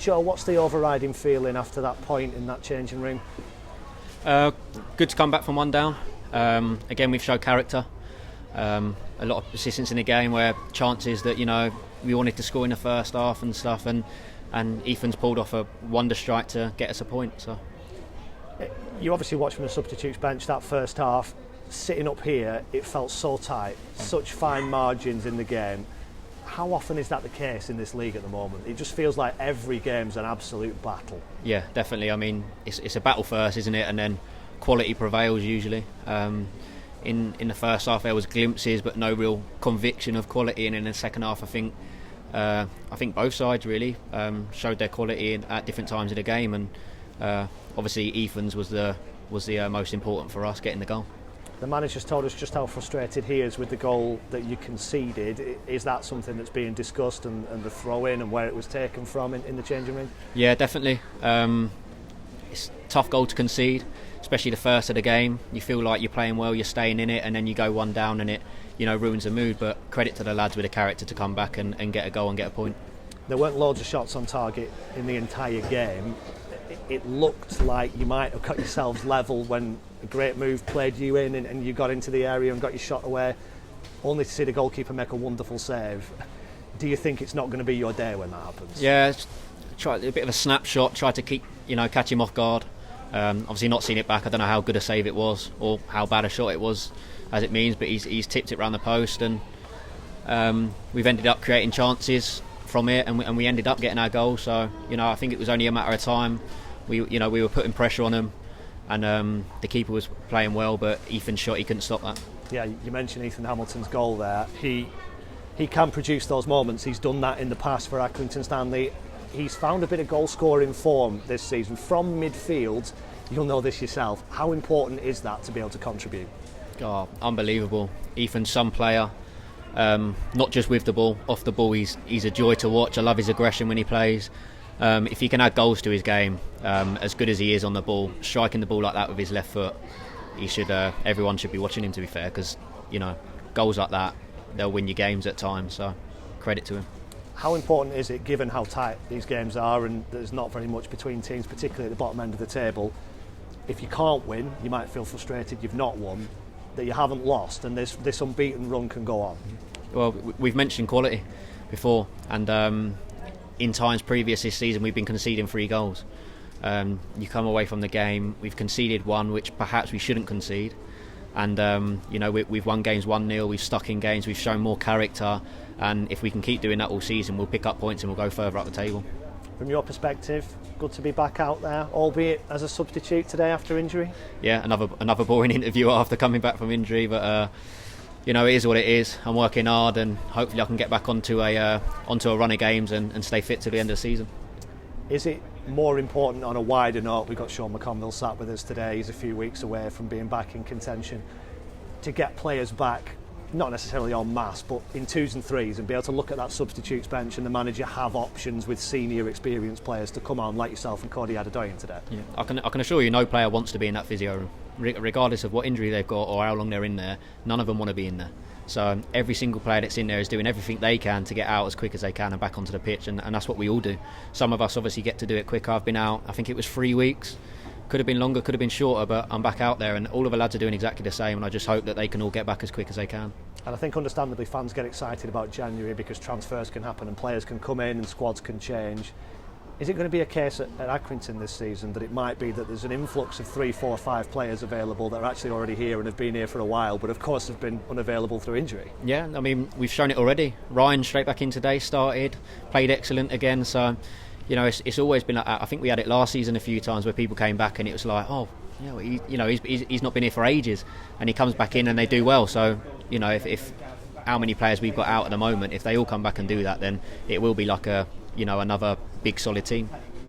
Joe, what's the overriding feeling after that point in that changing room? Good to come back from one down. Again, we've showed character. A lot of persistence in the game, where chances that we wanted to score in the first half and stuff, and Ethan's pulled off a wonder strike to get us a point. So you obviously watched from the substitutes bench that first half. Sitting up here, it felt so tight, such fine margins in the game. How often is that the case in this league at the moment? It just feels like every game's an absolute battle. Yeah, definitely. I mean, it's a battle first, isn't it? And then quality prevails usually. In the first half there was glimpses, but no real conviction of quality. And in the second half, I think both sides really showed their quality at different times of the game. And obviously, Ethan's was the most important for us, getting the goal. The manager's told us just how frustrated he is with the goal that you conceded. Is that something that's being discussed, and the throw-in and where it was taken from in the changing room? Yeah, definitely. It's a tough goal to concede, especially the first of the game. You feel like you're playing well, you're staying in it, and then you go one down and it ruins the mood. But credit to the lads with the character to come back and get a goal and get a point. There weren't loads of shots on target in the entire game. It looked like you might have got yourselves level when a great move played you in and you got into the area and got your shot away, only to see the goalkeeper make a wonderful save. Do you think it's not going to be your day when that happens? Yeah, try a bit of a snapshot, try to keep catch him off guard. Obviously not seen it back. I don't know how good a save it was or how bad a shot it was as it means, but he's tipped it round the post, and we've ended up creating chances from it, and we ended up getting our goal. So I think it was only a matter of time. We were putting pressure on him, and the keeper was playing well, but Ethan's shot, he couldn't stop that. Yeah, you mentioned Ethan Hamilton's goal there. He can produce those moments. He's done that in the past for Accrington Stanley. He's found a bit of goal scoring form this season from midfield. You'll know this yourself. How important is that to be able to contribute? Oh, unbelievable. Ethan's some player. Not just with the ball, off the ball he's a joy to watch. I love his aggression when he plays. If he can add goals to his game, as good as he is on the ball, striking the ball like that with his left foot, everyone should be watching him, to be fair, because goals like that, they'll win you games at times, so credit to him. How important is it, given how tight these games are and there's not very much between teams, particularly at the bottom end of the table, if you can't win, you might feel frustrated you've not won, that you haven't lost, and this unbeaten run can go on? Well, we've mentioned quality before, and in times previous this season we've been conceding 3 goals. You come away from the game, we've conceded 1 which perhaps we shouldn't concede, and we've won games 1-0, we've stuck in games, we've shown more character, and if we can keep doing that all season, we'll pick up points and we'll go further up the table. From your perspective, good to be back out there, albeit as a substitute today after injury? Yeah, another boring interview after coming back from injury, but it is what it is. I'm working hard, and hopefully I can get back onto a run of games and stay fit till the end of the season. Is it more important on a wider note? We've got Sean McConville sat with us today. He's a few weeks away from being back in contention. To get players back, not necessarily en masse, but in 2s and 3s, and be able to look at that substitutes bench and the manager have options with senior experienced players to come on, like yourself and Cody Adedoyin today. Yeah, I can assure you, no player wants to be in that physio room, regardless of what injury they've got or how long they're in there. None of them want to be in there. So every single player that's in there is doing everything they can to get out as quick as they can and back onto the pitch, and that's what we all do. Some of us obviously get to do it quicker. I've been out, I think it was 3 weeks. Could have been longer, could have been shorter, but I'm back out there, and all of the lads are doing exactly the same, and I just hope that they can all get back as quick as they can. And I think understandably fans get excited about January because transfers can happen and players can come in and squads can change. Is it going to be a case at Accrington this season that it might be that there's an influx of 3, 4, 5 players available that are actually already here and have been here for a while, but of course have been unavailable through injury? Yeah, I mean, we've shown it already. Ryan straight back in today, started, played excellent again, so it's always been like that. I think we had it last season a few times where people came back and it was like, he's not been here for ages, and he comes back in and they do well. So if how many players we've got out at the moment, if they all come back and do that, then it will be like another big solid team.